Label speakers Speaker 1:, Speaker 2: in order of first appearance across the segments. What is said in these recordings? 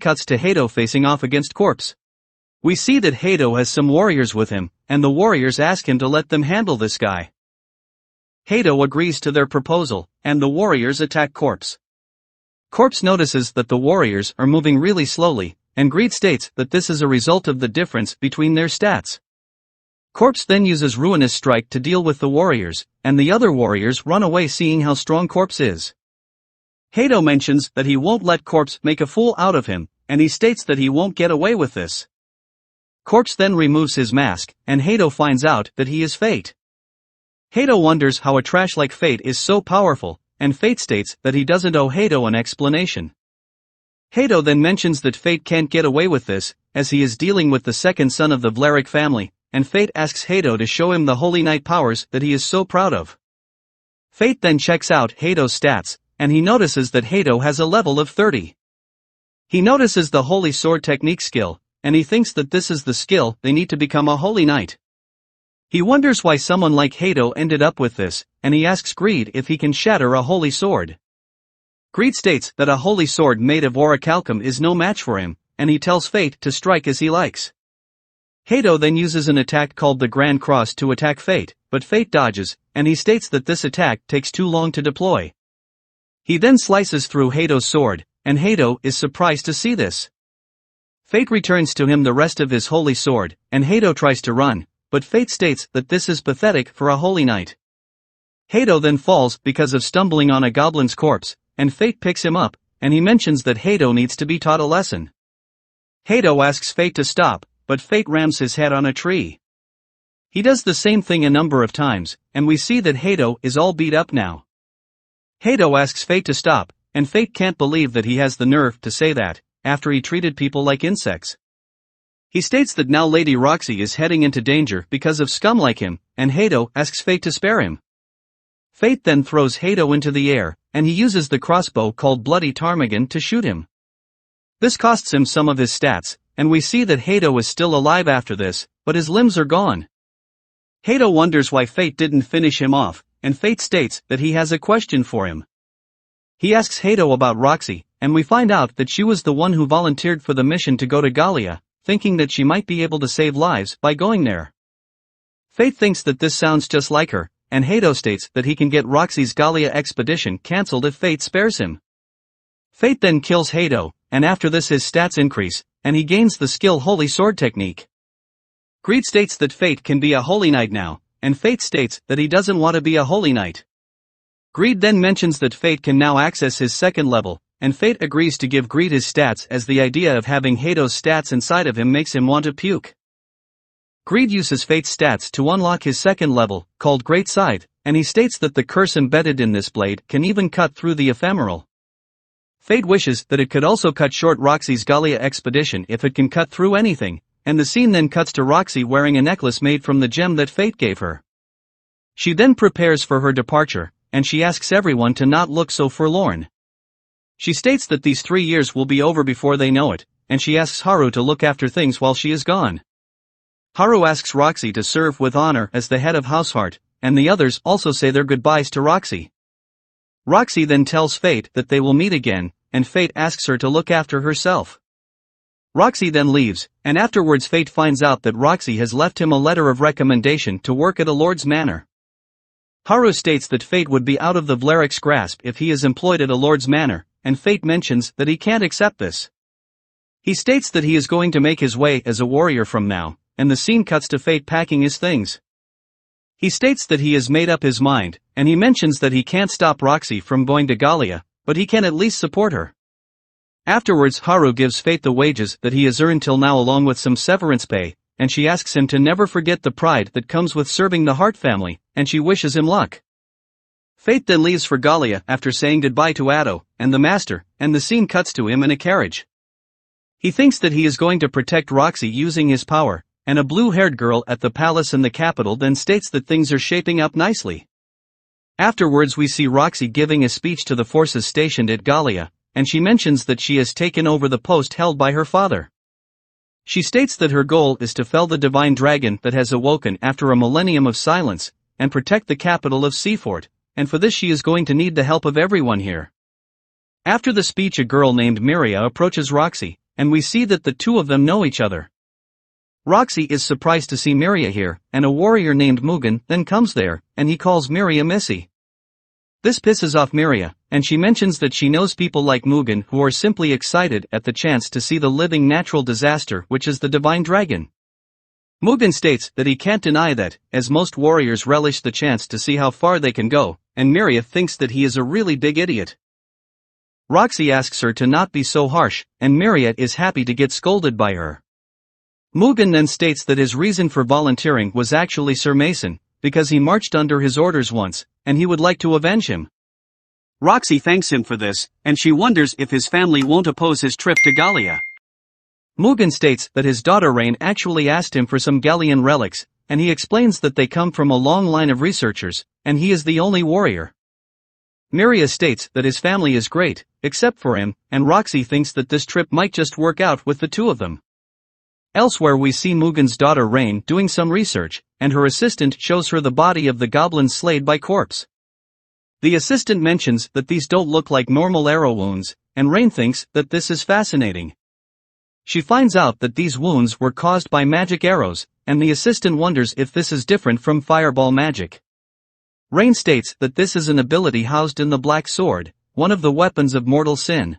Speaker 1: cuts to Hato facing off against Corpse. We see that Hato has some warriors with him, and the warriors ask him to let them handle this guy. Hato agrees to their proposal, and the warriors attack Corpse. Corpse notices that the warriors are moving really slowly, and Greed states that this is a result of the difference between their stats. Corpse then uses Ruinous Strike to deal with the warriors, and the other warriors run away seeing how strong Corpse is. Hato mentions that he won't let Corpse make a fool out of him, and he states that he won't get away with this. Corpse then removes his mask, and Hato finds out that he is Fate. Hato wonders how a trash like Fate is so powerful, and Fate states that he doesn't owe Hato an explanation. Hato then mentions that Fate can't get away with this, as he is dealing with the second son of the Vlarik family, and Fate asks Hato to show him the Holy Knight powers that he is so proud of. Fate then checks out Hato's stats, and he notices that Hato has a level of 30. He notices the Holy Sword technique skill, and he thinks that this is the skill they need to become a Holy Knight. He wonders why someone like Hato ended up with this, and he asks Greed if he can shatter a Holy Sword. Greed states that a Holy Sword made of orichalcum is no match for him, and he tells Fate to strike as he likes. Hato then uses an attack called the Grand Cross to attack Fate, but Fate dodges, and he states that this attack takes too long to deploy. He then slices through Hato's sword, and Hato is surprised to see this. Fate returns to him the rest of his Holy Sword, and Hato tries to run, but Fate states that this is pathetic for a Holy Knight. Hato then falls because of stumbling on a goblin's corpse, and Fate picks him up, and he mentions that Hato needs to be taught a lesson. Hato asks Fate to stop, but Fate rams his head on a tree. He does the same thing a number of times, and we see that Hato is all beat up now. Hato asks Fate to stop, and Fate can't believe that he has the nerve to say that, after he treated people like insects. He states that now Lady Roxy is heading into danger because of scum like him, and Hato asks Fate to spare him. Fate then throws Hato into the air, and he uses the crossbow called Bloody Ptarmigan to shoot him. This costs him some of his stats, and we see that Hato is still alive after this, but his limbs are gone. Hato wonders why Fate didn't finish him off, and Fate states that he has a question for him. He asks Hato about Roxy, and we find out that she was the one who volunteered for the mission to go to Gallia, thinking that she might be able to save lives by going there. Fate thinks that this sounds just like her, and Hato states that he can get Roxy's Gallia expedition cancelled if Fate spares him. Fate then kills Hato, and after this his stats increase, and he gains the skill Holy Sword technique. Greed states that Fate can be a Holy Knight now, and Fate states that he doesn't want to be a Holy Knight. Greed then mentions that Fate can now access his second level, and Fate agrees to give Greed his stats as the idea of having Hato's stats inside of him makes him want to puke. Greed uses Fate's stats to unlock his second level, called Great Scythe, and he states that the curse embedded in this blade can even cut through the ephemeral. Fate wishes that it could also cut short Roxy's Gallia expedition if it can cut through anything, and the scene then cuts to Roxy wearing a necklace made from the gem that Fate gave her. She then prepares for her departure, and she asks everyone to not look so forlorn. She states that these 3 years will be over before they know it, and she asks Haru to look after things while she is gone. Haru asks Roxy to serve with honor as the head of Househeart, and the others also say their goodbyes to Roxy. Roxy then tells Fate that they will meet again, and Fate asks her to look after herself. Roxy then leaves, and afterwards Fate finds out that Roxy has left him a letter of recommendation to work at a lord's manor. Haru states that Fate would be out of the Vlarik's grasp if he is employed at a lord's manor, and Fate mentions that he can't accept this. He states that he is going to make his way as a warrior from now, and the scene cuts to Fate packing his things. He states that he has made up his mind, and he mentions that he can't stop Roxy from going to Gallia, but he can at least support her. Afterwards Haru gives Fate the wages that he has earned till now along with some severance pay, and she asks him to never forget the pride that comes with serving the Hart family, and she wishes him luck. Fate then leaves for Gallia after saying goodbye to Atto and the master, and the scene cuts to him in a carriage. He thinks that he is going to protect Roxy using his power, and a blue-haired girl at the palace in the capital then states that things are shaping up nicely. Afterwards we see Roxy giving a speech to the forces stationed at Gallia, and she mentions that she has taken over the post held by her father. She states that her goal is to fell the divine dragon that has awoken after a millennium of silence, and protect the capital of Seafort, and for this she is going to need the help of everyone here. After the speech a girl named Miria approaches Roxy, and we see that the two of them know each other. Roxy is surprised to see Miria here, and a warrior named Mugen then comes there, and he calls Miria Missy. This pisses off Miria, and she mentions that she knows people like Mugen who are simply excited at the chance to see the living natural disaster which is the divine dragon. Mugen states that he can't deny that, as most warriors relish the chance to see how far they can go, and Miria thinks that he is a really big idiot. Roxy asks her to not be so harsh, and Miria is happy to get scolded by her. Mugen then states that his reason for volunteering was actually Sir Mason, because he marched under his orders once, and he would like to avenge him. Roxy thanks him for this, and she wonders if his family won't oppose his trip to Gallia. Mugen states that his daughter Rain actually asked him for some Gallian relics, and he explains that they come from a long line of researchers, and he is the only warrior. Miria states that his family is great, except for him, and Roxy thinks that this trip might just work out with the two of them. Elsewhere we see Mugen's daughter Rain doing some research, and her assistant shows her the body of the goblin slayed by corpse. The assistant mentions that these don't look like normal arrow wounds, and Rain thinks that this is fascinating. She finds out that these wounds were caused by magic arrows, and the assistant wonders if this is different from fireball magic. Rain states that this is an ability housed in the Black Sword, one of the weapons of mortal sin.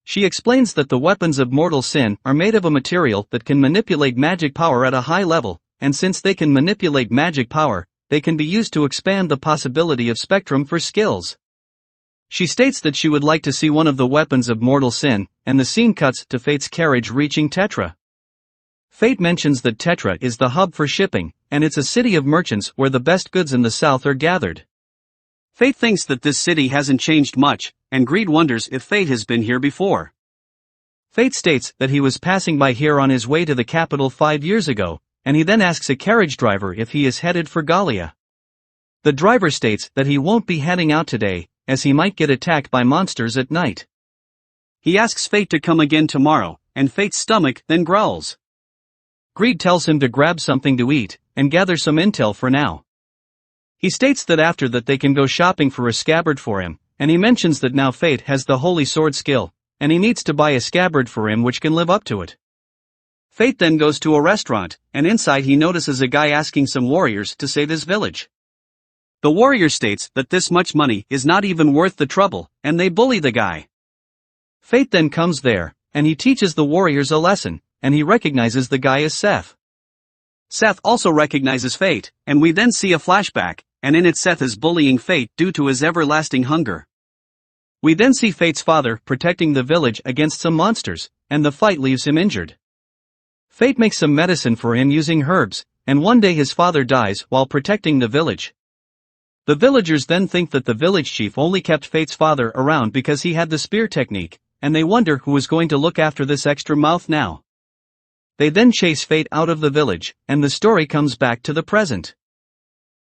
Speaker 1: She explains that the weapons of mortal sin are made of a material that can manipulate magic power at a high level, and since they can manipulate magic power, they can be used to expand the possibility of spectrum for skills. She states that she would like to see one of the weapons of mortal sin, and the scene cuts to Fate's carriage reaching Tetra. Fate mentions that Tetra is the hub for shipping, and it's a city of merchants where the best goods in the south are gathered. Fate thinks that this city hasn't changed much, and Greed wonders if Fate has been here before. Fate states that he was passing by here on his way to the capital 5 years ago, and he then asks a carriage driver if he is headed for Gallia. The driver states that he won't be heading out today, as he might get attacked by monsters at night. He asks Fate to come again tomorrow, and Fate's stomach then growls. Greed tells him to grab something to eat, and gather some intel for now. He states that after that they can go shopping for a scabbard for him, and he mentions that now Fate has the holy sword skill, and he needs to buy a scabbard for him which can live up to it. Fate then goes to a restaurant, and inside he notices a guy asking some warriors to save his village. The warrior states that this much money is not even worth the trouble, and they bully the guy. Fate then comes there, and he teaches the warriors a lesson, and he recognizes the guy as Seth. Seth also recognizes Fate, and we then see a flashback, and in it Seth is bullying Fate due to his everlasting hunger. We then see Fate's father protecting the village against some monsters, and the fight leaves him injured. Fate makes some medicine for him using herbs, and one day his father dies while protecting the village. The villagers then think that the village chief only kept Fate's father around because he had the spear technique, and they wonder who is going to look after this extra mouth now. They then chase Fate out of the village, and the story comes back to the present.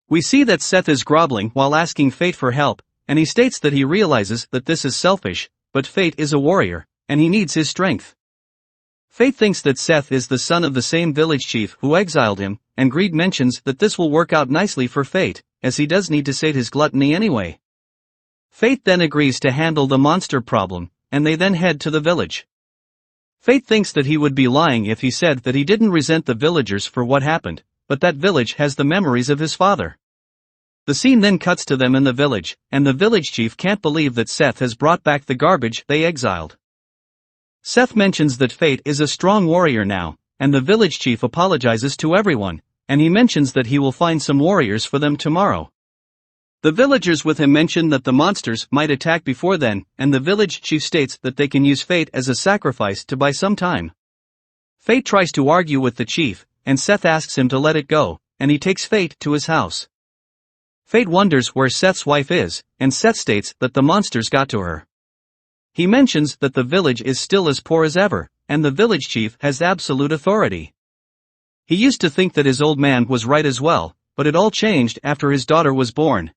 Speaker 1: We see that Seth is groveling while asking Fate for help, and he states that he realizes that this is selfish, but Fate is a warrior, and he needs his strength. Fate thinks that Seth is the son of the same village chief who exiled him, and Greed mentions that this will work out nicely for Fate, as he does need to sate his gluttony anyway. Fate then agrees to handle the monster problem, and they then head to the village. Fate thinks that he would be lying if he said that he didn't resent the villagers for what happened, but that village has the memories of his father. The scene then cuts to them in the village, and the village chief can't believe that Seth has brought back the garbage they exiled. Seth mentions that Fate is a strong warrior now, and the village chief apologizes to everyone, and he mentions that he will find some warriors for them tomorrow. The villagers with him mention that the monsters might attack before then, and the village chief states that they can use Fate as a sacrifice to buy some time. Fate tries to argue with the chief, and Seth asks him to let it go, and he takes Fate to his house. Fate wonders where Seth's wife is, and Seth states that the monsters got to her. He mentions that the village is still as poor as ever, and the village chief has absolute authority. He used to think that his old man was right as well, but it all changed after his daughter was born.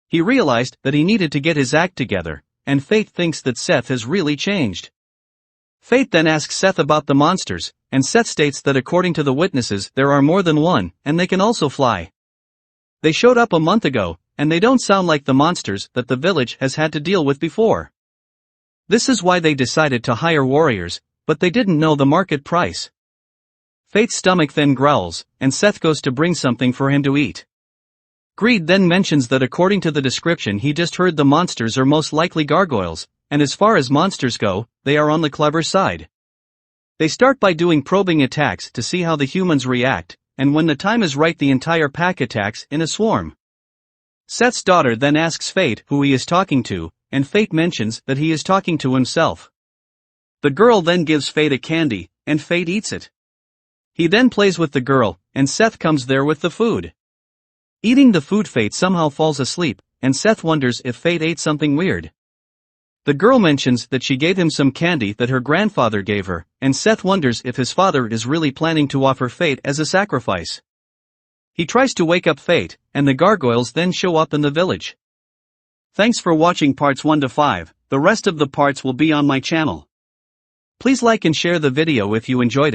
Speaker 1: He realized that he needed to get his act together, and Fate thinks that Seth has really changed. Fate then asks Seth about the monsters, and Seth states that according to the witnesses there are more than one, and they can also fly. They showed up a month ago, and they don't sound like the monsters that the village has had to deal with before. This is why they decided to hire warriors, but they didn't know the market price. Fate's stomach then growls, and Seth goes to bring something for him to eat. Greed then mentions that according to the description he just heard, the monsters are most likely gargoyles, and as far as monsters go, they are on the clever side. They start by doing probing attacks to see how the humans react, and when the time is right the entire pack attacks in a swarm. Seth's daughter then asks Fate who he is talking to, and Fate mentions that he is talking to himself. The girl then gives Fate a candy, and Fate eats it. He then plays with the girl, and Seth comes there with the food. Eating the food, Fate somehow falls asleep, and Seth wonders if Fate ate something weird. The girl mentions that she gave him some candy that her grandfather gave her, and Seth wonders if his father is really planning to offer Fate as a sacrifice. He tries to wake up Fate, and the gargoyles then show up in the village. Thanks for watching parts 1 to 5, the rest of the parts will be on my channel. Please like and share the video if you enjoyed it.